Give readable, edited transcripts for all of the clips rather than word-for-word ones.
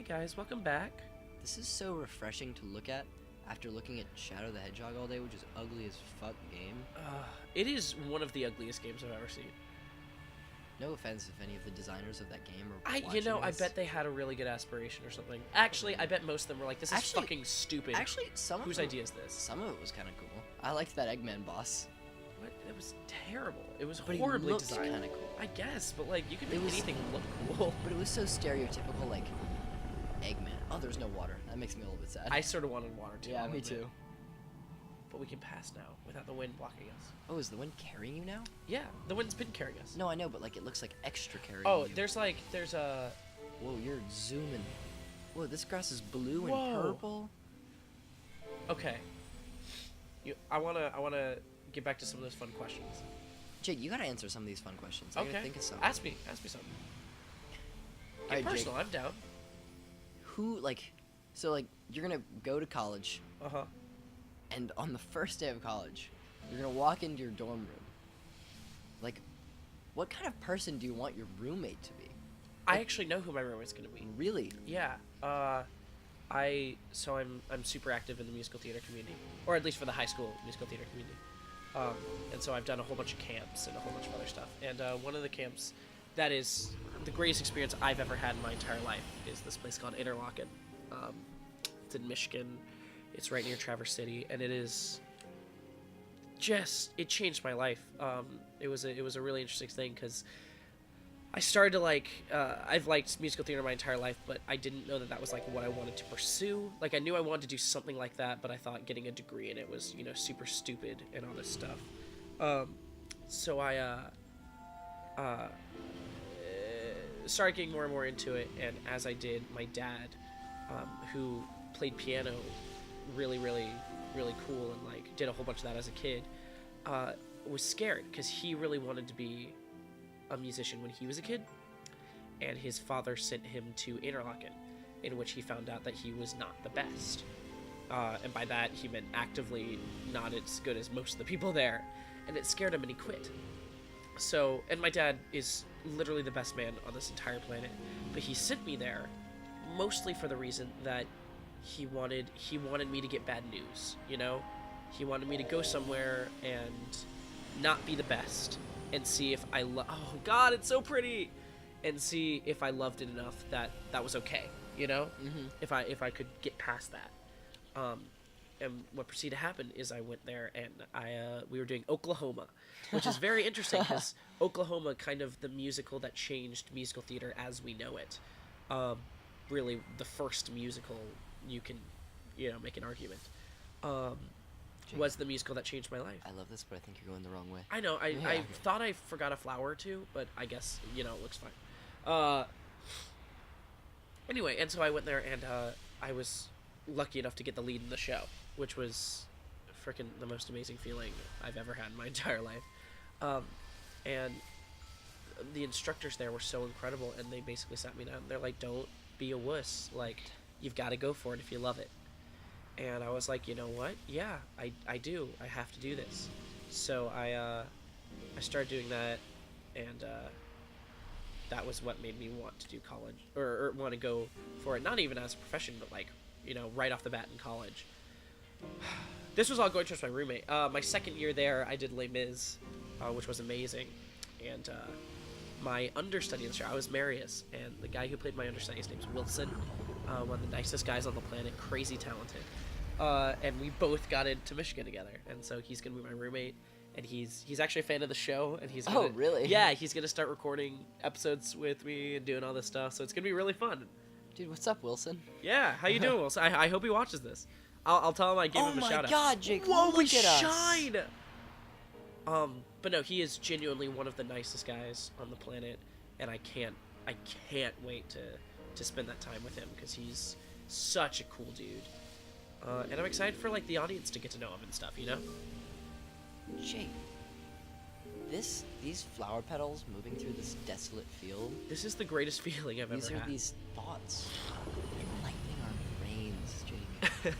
Hey guys, welcome back. This is so refreshing to look at after looking at Shadow the Hedgehog all day, which is ugly as fuck game. It is one of the ugliest games I've ever seen. No offense if any of the designers of that game are I watching this. bet they had a really good aspiration or something. Actually, I bet most of them were like, this is fucking stupid. Actually, some of Whose idea is this? Some of it was kind of cool. I liked that Eggman boss. What? It was terrible. It was But horribly he looked designed. kind of cool. I guess, but like, you could make It was- anything look cool. But it was so stereotypical, like Eggman. Oh, there's no water. That makes me a little bit sad. I sort of wanted water too. yeah, I'll me admit. too. But we can pass now without the wind blocking us. Oh, is the wind carrying you now? Yeah, the wind's been carrying us. No, I know, but like it looks like extra carrying Oh, you. there's a. Whoa, you're zooming. Whoa, this grass is blue and Whoa. purple. Okay. I wanna get back to some of those fun questions. Jake, you gotta answer some of these fun questions. I gotta Okay. think of some. Ask me something. Get Alright, Jake. personal. I'm down. So you're gonna go to college, Uh-huh. and on the first day of college, you're gonna walk into your dorm room. Like, what kind of person do you want your roommate to be? I actually know who my roommate's gonna be. Really? Yeah. I'm super active in the musical theater community, or at least for the high school musical theater community. And so I've done a whole bunch of camps and a whole bunch of other stuff. And one of the camps that is the greatest experience I've ever had in my entire life is this place called Interlochen. It's in Michigan. It's right near Traverse City, and it changed my life. It was a really interesting thing because I started to I've liked musical theater my entire life, but I didn't know that was like what I wanted to pursue. Like I knew I wanted to do something like that, but I thought getting a degree in it was super stupid and all this stuff. So I started getting more and more into it, and as I did, my dad, who played piano really cool and like did a whole bunch of that as a kid, was scared because he really wanted to be a musician when he was a kid, and his father sent him to Interlochen, in which he found out that he was not the best, and by that he meant actively not as good as most of the people there, and it scared him and he quit. So, and my dad is literally the best man on this entire planet, but he sent me there mostly for the reason that he wanted me to get bad news. He wanted me to go somewhere and not be the best and see if oh god, it's so pretty, and see if I loved it enough that was okay. Mm-hmm. If I could get past that. And what proceeded to happen is I went there and we were doing Oklahoma, which is very interesting because Oklahoma, kind of the musical that changed musical theater as we know it. Really the first musical you can, make an argument. Was the musical that changed my life. I love this, but I think you're going the wrong way. I know. I thought I forgot a flower or two, but I guess, it looks fine. Anyway, and so I went there and I was lucky enough to get the lead in the show, which was freaking the most amazing feeling I've ever had in my entire life. And the instructors there were so incredible, and they basically sat me down. They're like, don't be a wuss. Like, you've got to go for it if you love it. And I was like, you know what? Yeah, I do. I have to do this. So I started doing that, and that was what made me want to do college, or want to go for it. Not even as a profession, but like, right off the bat in college. This was all going towards my roommate. My second year there, I did Les Mis, which was amazing. And my understudy in the show, I was Marius, and the guy who played my understudy, his name's Wilson, one of the nicest guys on the planet, crazy talented. And we both got into Michigan together, and so he's gonna be my roommate, and he's actually a fan of the show, and he's gonna, Oh, really? Yeah, he's gonna start recording episodes with me and doing all this stuff, so it's gonna be really fun. Dude, what's up, Wilson? Yeah, how you doing, Wilson? I hope he watches this. I'll tell him I gave him a shout out. Oh my god, Jake, Whoa, look we at us. shine! But no, he is genuinely one of the nicest guys on the planet, and I can't wait to spend that time with him, because he's such a cool dude. And I'm excited for like the audience to get to know him and stuff, Jake, these flower petals moving through this desolate field. This is the greatest feeling I've ever These are had. these thoughts enlightening our brains, Jake.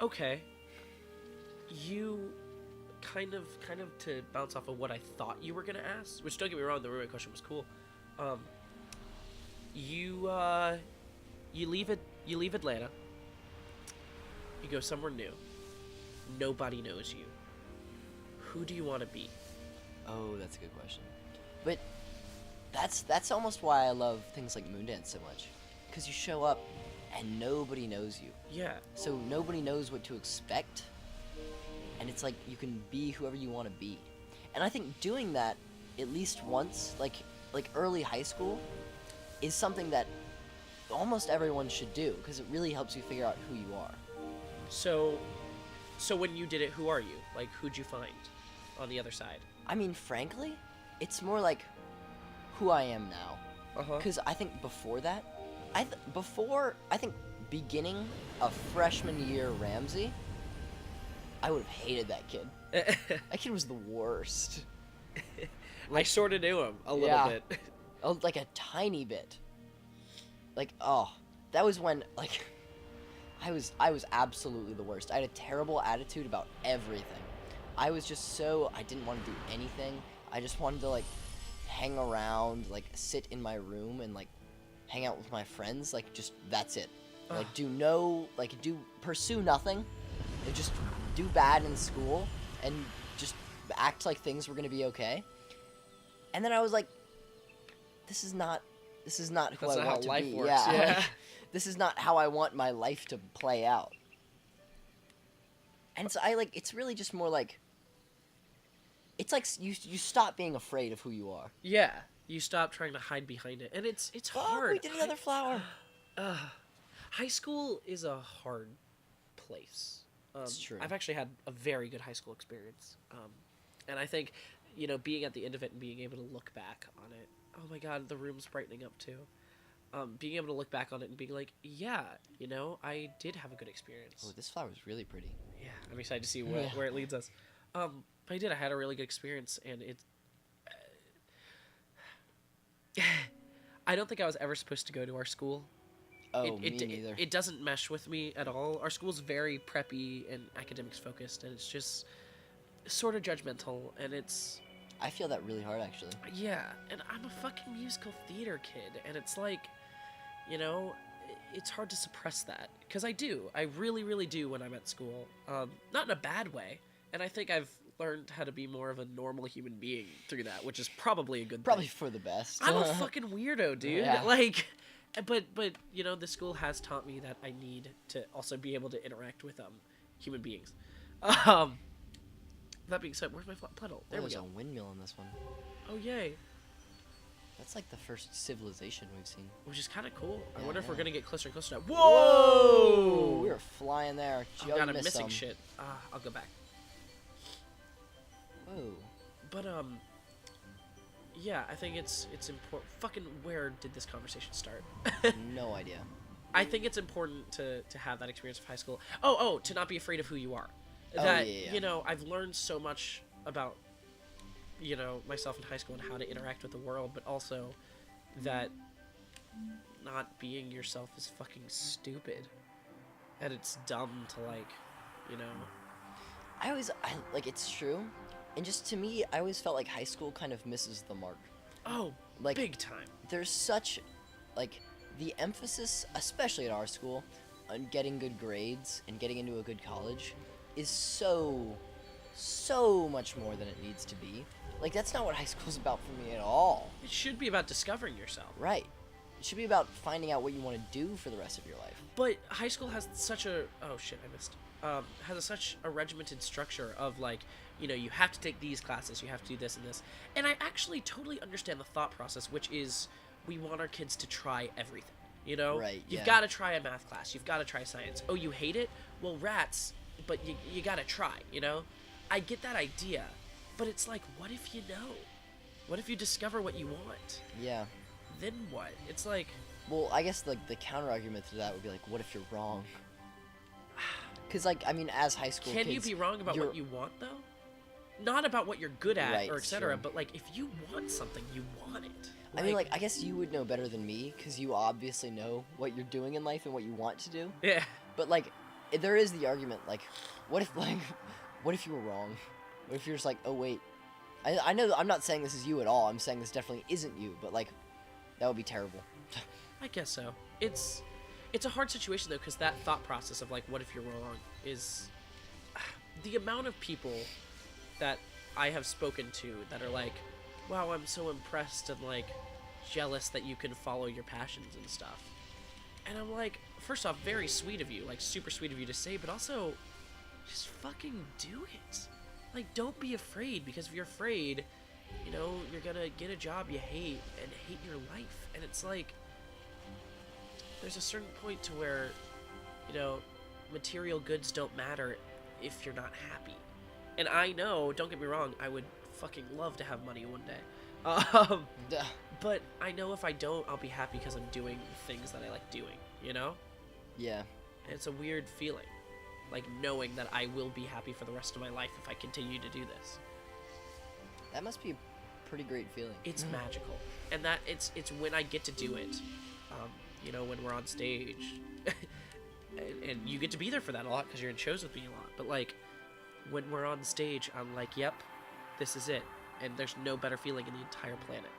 Okay. You kind of to bounce off of what I thought you were gonna ask, which, don't get me wrong, the roommate question was cool. You leave it. You leave Atlanta. You go somewhere new. Nobody knows you. Who do you want to be? Oh, that's a good question. But that's almost why I love things like Moondance so much, because you show up and nobody knows you. Yeah. So nobody knows what to expect, and it's like you can be whoever you want to be. And I think doing that at least once, like early high school, is something that almost everyone should do, because it really helps you figure out who you are. So when you did it, who are you? Like, who'd you find on the other side? I mean, frankly, it's more like who I am now. Uh-huh. Because I think before that, I think beginning of freshman year Ramsey, I would have hated that kid. That kid was the worst. I sort of knew him a little bit. Oh, like a tiny bit. Like, oh, that was when, like, I was absolutely the worst. I had a terrible attitude about everything. I was just I didn't want to do anything. I just wanted to, like, hang around, like, sit in my room and, like, hang out with my friends. Like, just, that's it. Like, pursue nothing. Like, just do bad in school and just act like things were going to be okay. And then I was like, this is not who I want to be. Works. Yeah. Yeah. Like, this is not how I want my life to play out. And so it's really just more like, it's like you stop being afraid of who you are. Yeah. You stop trying to hide behind it, and it's hard. We did another flower. High school is a hard place. It's true. I've actually had a very good high school experience, and I think, being at the end of it and being able to look back on it. Oh my God, the room's brightening up too. Being able to look back on it and being like, yeah, I did have a good experience. Oh, this flower is really pretty. Yeah, I'm excited to see where it leads us. I had a really good experience, and it. I don't think I was ever supposed to go to our school. Oh, me neither. It doesn't mesh with me at all. Our school's very preppy and academics focused, and it's just sort of judgmental, and it's... I feel that really hard, actually. Yeah, and I'm a fucking musical theater kid, and it's like, it's hard to suppress that. Because I do. I really, really do when I'm at school. Not in a bad way, and I think I've learned how to be more of a normal human being through that, which is probably a good Probably thing. for the best. I'm a fucking weirdo, dude. Yeah. Like, but the school has taught me that I need to also be able to interact with human beings. That being said, where's my puddle? There we There's go. a windmill in this one. Oh yay! That's like the first civilization we've seen. Which is kind of cool. I Yeah, wonder if we're yeah. gonna get closer and closer to that. Whoa! We were flying there. Oh Joe God, I'm missed missing some. shit. I'll go back. Whoa. But yeah, I think it's important. Fucking, where did this conversation start? No idea. I think it's important to have that experience of high school. Oh, to not be afraid of who you are. Oh, That yeah. I've learned so much about myself in high school and how to interact with the world, but also that not being yourself is fucking stupid, and it's dumb to it's true. And just to me, I always felt like high school kind of misses the mark. Oh, Like, big time. There's such, the emphasis, especially at our school, on getting good grades and getting into a good college is so much more than it needs to be. Like, that's not what high school's about for me at all. It should be about discovering yourself. Right. It should be about finding out what you want to do for the rest of your life. But high school has such a such a regimented structure of you have to take these classes, you have to do this and this. And I actually totally understand the thought process, which is we want our kids to try everything. Right, You've yeah. got to try a math class. You've got to try science. Oh, you hate it? Well, rats, but you got to try, I get that idea, but it's like, what if you know? What if you discover what you want? Yeah. Then what? It's like... Well, I guess, the counter-argument to that would be, what if you're wrong? Because, as high school Can kids... you be wrong about what you want, though? Not about what you're good at, Right, or etc., sure. but, if you want something, you want it. I guess you would know better than me, because you obviously know what you're doing in life and what you want to do. Yeah. But, there is the argument, what if, what if you were wrong? What if you're just oh, wait. I know I'm not saying this is you at all. I'm saying this definitely isn't you, but, that would be terrible. I guess so. It's a hard situation though, because that thought process of like, what if you're wrong, is the amount of people that I have spoken to that are like, wow, I'm so impressed and like jealous that you can follow your passions and stuff. And I'm like, first off, very sweet of you, like super sweet of you to say, but also just fucking do it. Like, don't be afraid, because if you're afraid, you know, you're gonna get a job you hate and hate your life. And it's like, there's a certain point to where, you know, material goods don't matter if you're not happy. And I know, don't get me wrong, I would fucking love to have money one day. But I know if I don't, I'll be happy because I'm doing things that I like doing, you know? Yeah. And it's a weird feeling. Like, knowing that I will be happy for the rest of my life if I continue to do this. That must be a pretty great feeling. It's magical. And that it's when I get to do it, you know, when we're on stage. and you get to be there for that a lot because you're in shows with me a lot. But, like, when we're on stage, I'm like, yep, this is it. And there's no better feeling in the entire planet.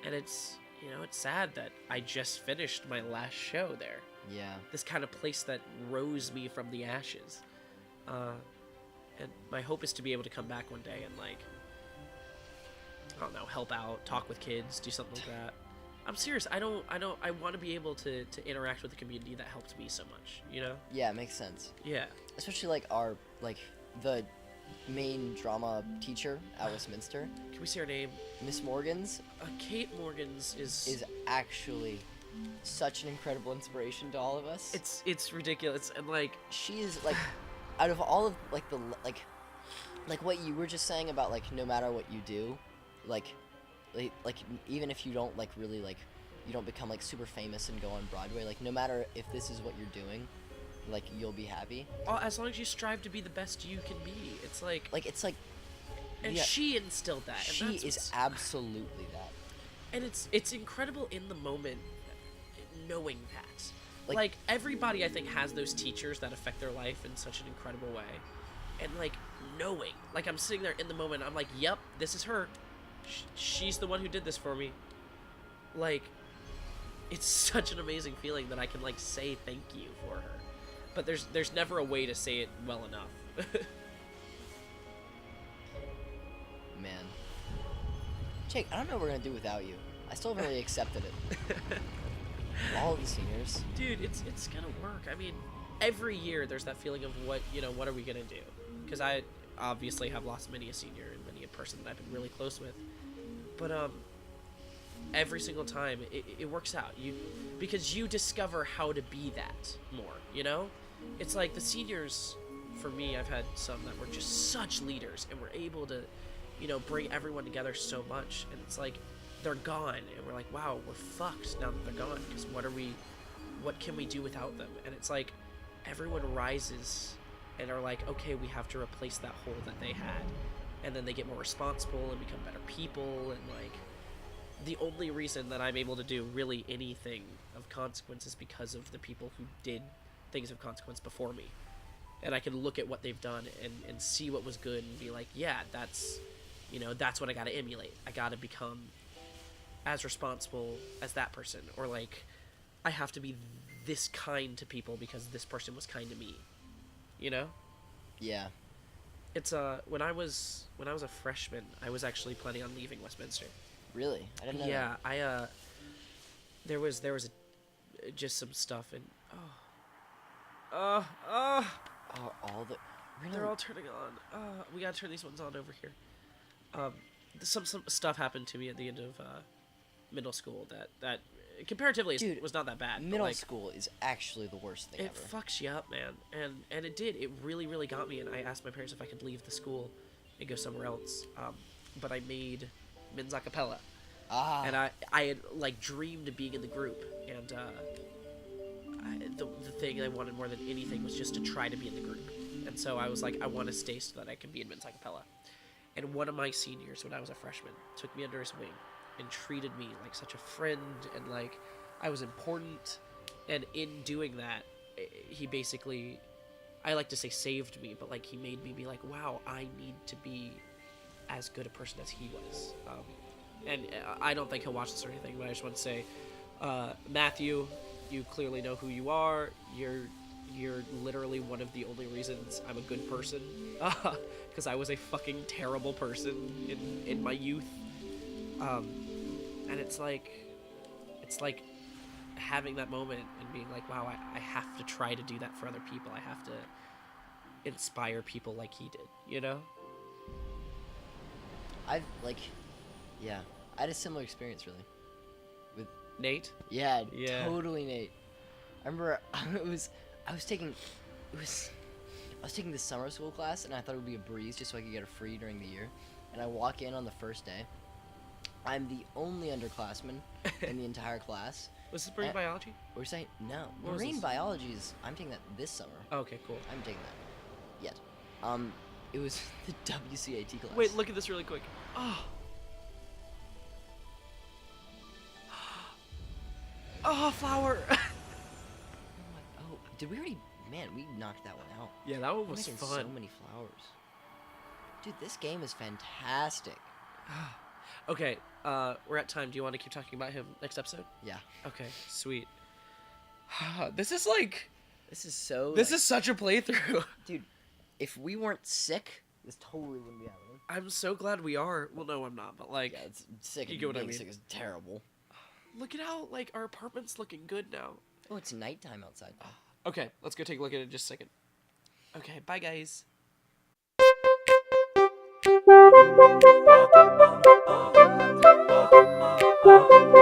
And it's, you know, it's sad that I just finished my last show there. Yeah. This kind of place that rose me from the ashes. And my hope is to be able to come back one day and, like, I don't know, help out, talk with kids, do something like that. I'm serious. I want to be able to interact with the community that helped me so much, you know? Yeah, it makes sense. Yeah. Especially, like, the main drama teacher at Westminster. Can we see her name? Miss Morgans. Kate Morgans is actually such an incredible inspiration to all of us. It's ridiculous, and like she is like, out of all of like the like what you were just saying about like no matter what you do, like even if you don't like really like you don't become like super famous and go on Broadway, like no matter if this is what you're doing, like you'll be happy. As long as you strive to be the best you can be. It's like and yeah, she instilled that. And she is absolutely that. And it's incredible in the moment knowing that. Like everybody I think has those teachers that affect their life in such an incredible way. And like knowing, like I'm sitting there in the moment, I'm like, yep, this is her. She's the one who did this for me. Like, it's such an amazing feeling that I can like say thank you for her. But there's never a way to say it well enough. Man. Jake, I don't know what we're gonna do without you. I still haven't really accepted it. All of the seniors. Dude, it's gonna work. I mean, every year there's that feeling of what are we gonna do? Because I obviously have lost many a senior and many a person that I've been really close with. But every single time it works out. Because you discover how to be that more, you know? It's like the seniors, for me, I've had some that were just such leaders and were able to, bring everyone together so much. And it's like, they're gone. And we're like, wow, we're fucked now that they're gone. Because what can we do without them? And it's like, everyone rises and are like, okay, we have to replace that hole that they had. And then they get more responsible and become better people. And like, the only reason that I'm able to do really anything of consequence is because of the people who did things of consequence before me. And I can look at what they've done and see what was good and be like, yeah, that's what I gotta emulate. I gotta become as responsible as that person. Or like, I have to be this kind to people because this person was kind to me. You know? Yeah. It's when I was a freshman, I was actually planning on leaving Westminster. Really? I didn't know yeah, that. There was just some stuff and Oh, all the... Really? They're all turning on. We gotta turn these ones on over here. Some stuff happened to me at the end of middle school that comparatively Dude, was not that bad. Middle school is actually the worst thing ever. It fucks you up, man. And it did. It really, really got me. And I asked my parents if I could leave the school and go somewhere else. But I made men's a cappella. And I had like dreamed of being in the group. And the thing I wanted more than anything was just to try to be in the group. And so I was like, I want to stay so that I can be in men's a cappella. And one of my seniors, when I was a freshman, took me under his wing and treated me like such a friend and like I was important. And in doing that, he basically, I like to say saved me, but like he made me be like, wow, I need to be as good a person as he was. And I don't think he'll watch this or anything, but I just want to say Matthew, you clearly know who you are. You're literally one of the only reasons I'm a good person, because I was a fucking terrible person in my youth. And it's like having that moment and being like, wow, I have to try to do that for other people. I have to inspire people like he did, you know? I've like, yeah, I had a similar experience really. With Nate? yeah, Yeah. totally Nate. I remember I was taking this summer school class, and I thought it would be a breeze just so I could get a free during the year. And I walk in on the first day. I'm the only underclassman in the entire class. Was this marine biology? We're saying no. What was Marine this? biology is. I'm taking that this summer. Oh, okay, cool. I'm taking that. Yet. It was the WCAT class. Wait, look at this really quick. Oh. Oh, flower. Oh, did we already? Man, we knocked that one out. Yeah, that one We're was making fun. so many flowers. Dude, this game is fantastic. Okay, we're at time. Do you want to keep talking about him next episode? Yeah. Okay, sweet. This is like... This is so... This is such a playthrough. Dude, if we weren't sick, this totally wouldn't be happening. I'm so glad we are. Well, no, I'm not, but like... Yeah, it's sick. You get what I being mean. Sick is terrible. Look at how, like, our apartment's looking good now. Oh, it's nighttime outside. Okay, let's go take a look at it in just a second. Okay, bye, guys. Ba-da-ba-ba-ba